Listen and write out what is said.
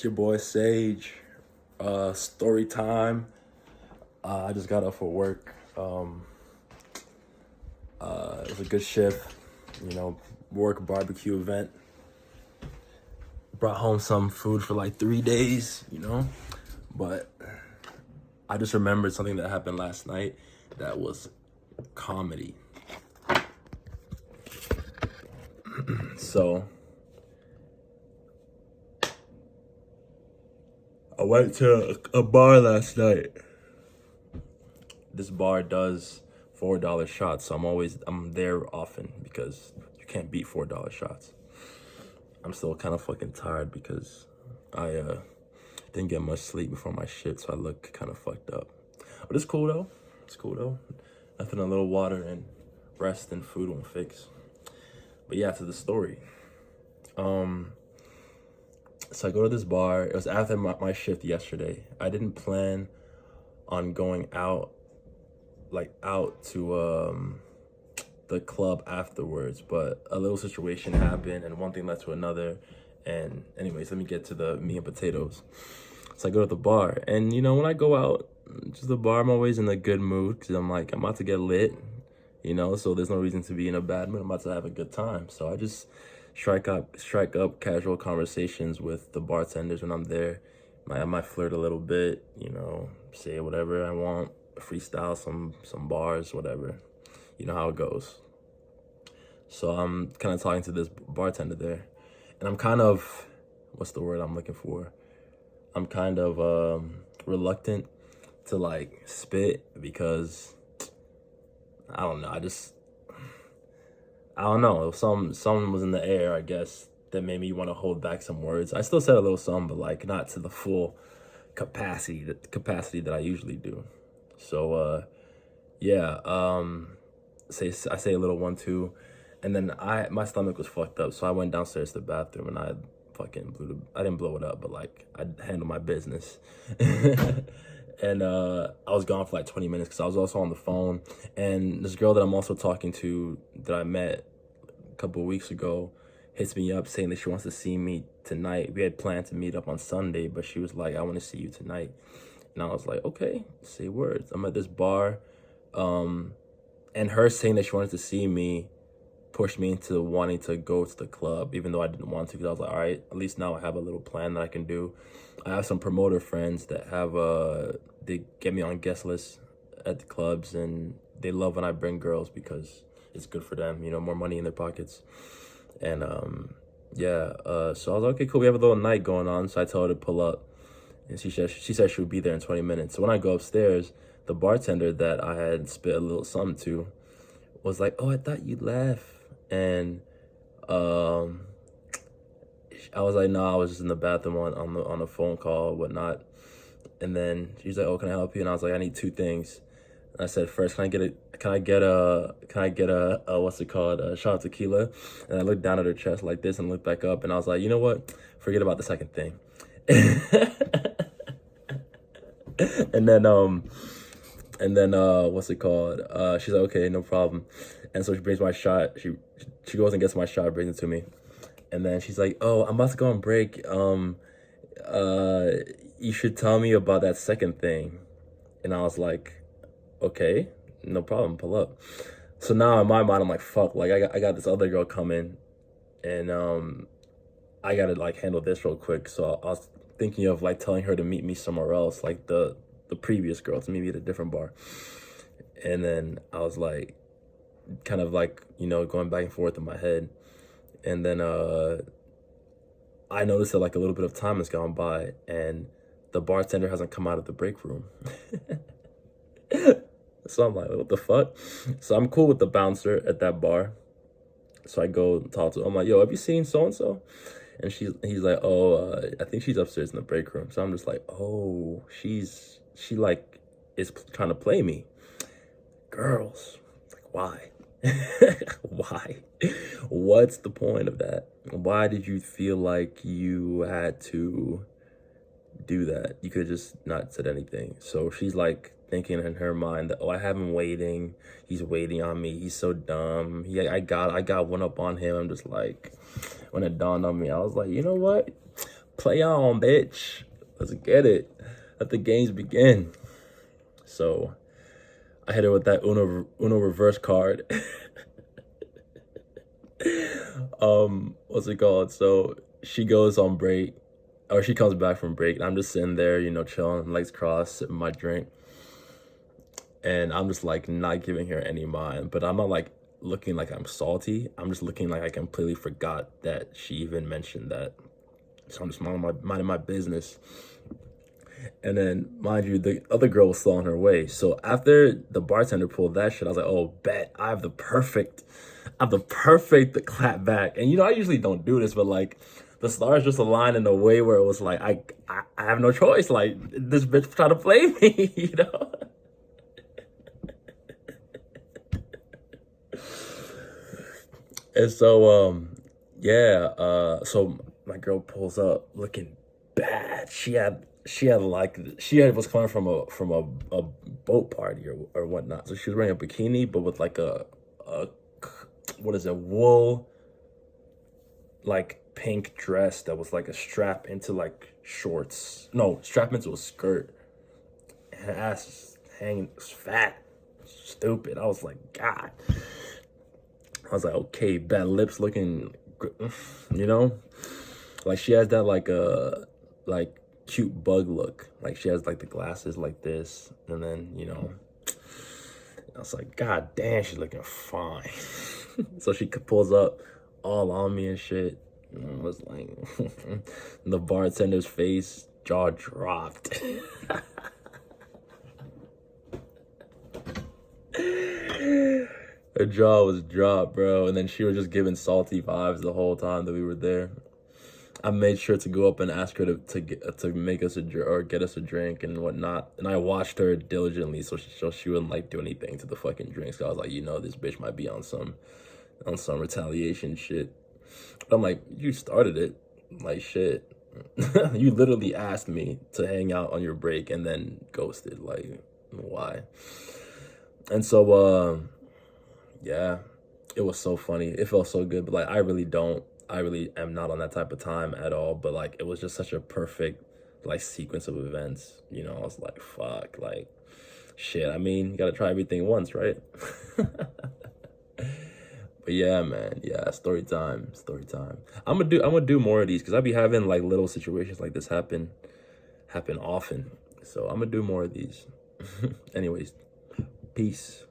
It's your boy Sage. Story time. I just got off for work. It was a good shift. Work barbecue event. Brought home some food for like 3 days. But I just remembered something that happened last night that was comedy. So I went to a bar last night. This bar does $4 shots, so I'm there often because you can't beat $4 shots. I'm still kind of fucking tired because I didn't get much sleep before my shit, so I look kind of fucked up. But it's cool though. Nothing a little water and rest and food won't fix. But yeah, to the story. So I go to this bar. It was after my shift yesterday. I didn't plan on going out to the club afterwards, but a little situation happened and one thing led to another. And anyways, let me get to the meat and potatoes. So I go to the bar, and when I go out to the bar, I'm always in a good mood because I'm about to get lit, so there's no reason to be in a bad mood. I'm about to have a good time. So I just strike up casual conversations with the bartenders when I'm there. I might flirt a little bit, say whatever I want, freestyle some bars, whatever. You know how it goes. So I'm kind of talking to this bartender there, and I'm kind of, what's the word I'm looking for? I'm kind of reluctant to spit because I don't know. I don't know. Something was in the air, I guess, that made me want to hold back some words. I still said a little something, but not to the full capacity that I usually do. So yeah, I say a little 1-2, and then my stomach was fucked up, so I went downstairs to the bathroom and I fucking I didn't blow it up, but I handled my business. And I was gone for 20 minutes because I was also on the phone. And this girl that I'm also talking to that I met a couple of weeks ago hits me up saying that she wants to see me tonight. We had planned to meet up on Sunday, but she was like, I want to see you tonight. And I was like, okay, say words. I'm at this bar. And her saying that she wanted to see me pushed me into wanting to go to the club, even though I didn't want to, because I was like, all right, at least now I have a little plan that I can do. I have some promoter friends that have they get me on guest lists at the clubs, and they love when I bring girls because it's good for them, more money in their pockets. And so I was like, okay, cool, we have a little night going on. So I tell her to pull up, and she said she would be there in 20 minutes. So when I go upstairs, the bartender that I had spit a little something to was like, oh, I thought you left. And I was like, no, I was just in the bathroom on a phone call or whatnot. And then she's like, oh, can I help you? And I was like, I need 2 things. And I said, first, can I get a what's it called, a shot of tequila? And I looked down at her chest like this and looked back up, and I was like, you know what? Forget about the second thing. And then what's it called? She's like, okay, no problem. And so she brings my shot. She goes and gets my shot, brings it to me. And then she's like, oh, I'm about to go on break. You should tell me about that second thing. And I was like, okay, no problem, pull up. So now in my mind, I'm like, fuck, I got this other girl coming, and I gotta handle this real quick. So I was thinking of telling her to meet me somewhere else, the previous girl, to meet me at a different bar. And then I was kind of going back and forth in my head. And then I noticed that a little bit of time has gone by and the bartender hasn't come out of the break room. So I'm like, what the fuck? So I'm cool with the bouncer at that bar. So I go talk to him. I'm like, yo, have you seen so-and-so? And he's like, oh, I think she's upstairs in the break room. So I'm just like, oh, she is trying to play me. Girls, why? Why? What's the point of that? Why did you feel like you had to do that? You could have just not said anything. So she's thinking in her mind that, oh, I have him waiting. He's waiting on me. He's so dumb. I got one up on him. I'm just when it dawned on me, I was like, you know what? Play on, bitch. Let's get it. Let the games begin. So I hit her with that Uno reverse card. What's it called? So she goes on break, or she comes back from break, and I'm just sitting there, chilling, legs crossed, sipping my drink. And I'm just like not giving her any mind, but I'm not like looking like I'm salty. I'm just looking like I completely forgot that she even mentioned that. So I'm just minding my business. And then, mind you, the other girl was still on her way. So after the bartender pulled that shit, I was like, oh, bet I have the perfect clap back. And I usually don't do this, but like the stars just aligned in a way where it was like I have no choice. Like this bitch trying to play me, And so so my girl pulls up looking bad. She was coming from a boat party or whatnot. So she was wearing a bikini, but with like a what is it, wool like pink dress that was like a strap into like shorts. No, strap into a skirt. And her ass was hanging, it was fat, stupid. I was like, God. I was like, okay, bad lips looking, like she has that like cute bug look. Like she has like the glasses like this, and then I was like, God damn, she's looking fine. So she pulls up all on me and shit. And I was like, the bartender's face, jaw dropped. Her jaw was dropped, bro. And then she was just giving salty vibes the whole time that we were there. I made sure to go up and ask her to make us get us a drink and whatnot. And I watched her diligently so she wouldn't like do anything to the fucking drinks. So I was like, this bitch might be on some retaliation shit. But I'm like, you started it. Like shit. You literally asked me to hang out on your break and then ghosted. Like, why? And so yeah, it was so funny. It felt so good, but like I really am not on that type of time at all. But like it was just such a perfect like sequence of events. I was like, fuck, like shit. I mean, you gotta try everything once, right? But yeah, man, yeah, story time. I'm gonna do more of these because I be having like little situations like this happen often. So I'm gonna do more of these. Anyways, peace.